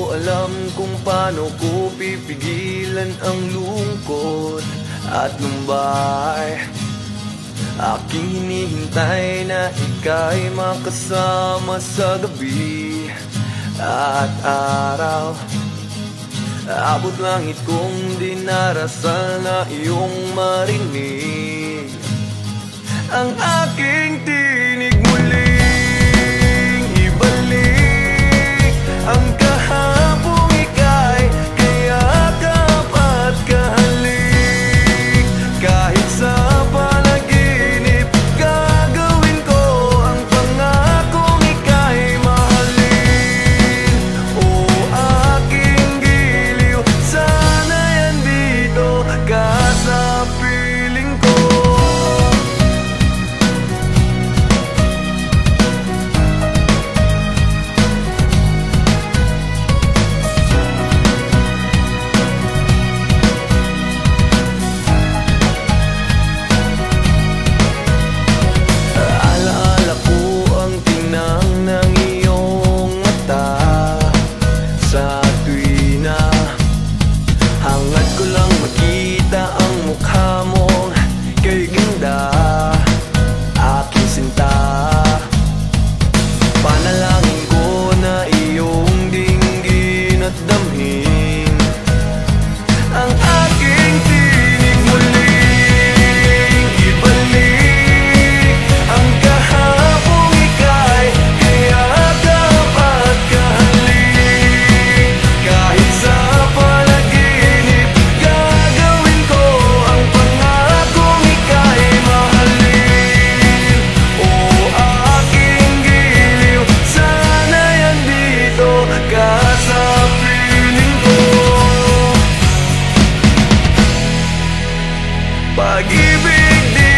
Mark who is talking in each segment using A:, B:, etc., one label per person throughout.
A: alam kung paano ko pipigilan ang lungkot at lumbay. Aking hinihintay na ika'y makasama sa gabi at araw. Abot langit kong dinarasal na iyong marinig ang aking tinig, muling ibalik ang kahapong ika'y kayakap at kahalik. Kahit sa panaginip gagawin ko ang pangakong ika'y mahalin. O aking giliw, sana yan dito ka sa piling ko. Pag-ibig di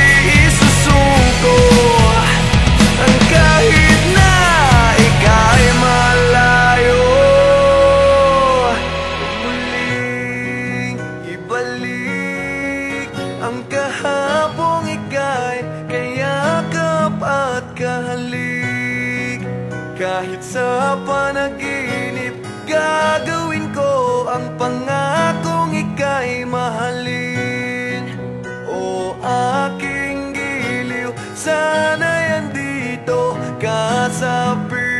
A: isusuko ang kahit na ika'y malayo. Muling ibalik ang kahapong ika'y kayakap at kahalik. Kahit sa panaginip gagawin ko ang pangakong ika'y mahalin. O aking giliw, sana yan dito ka sa piling.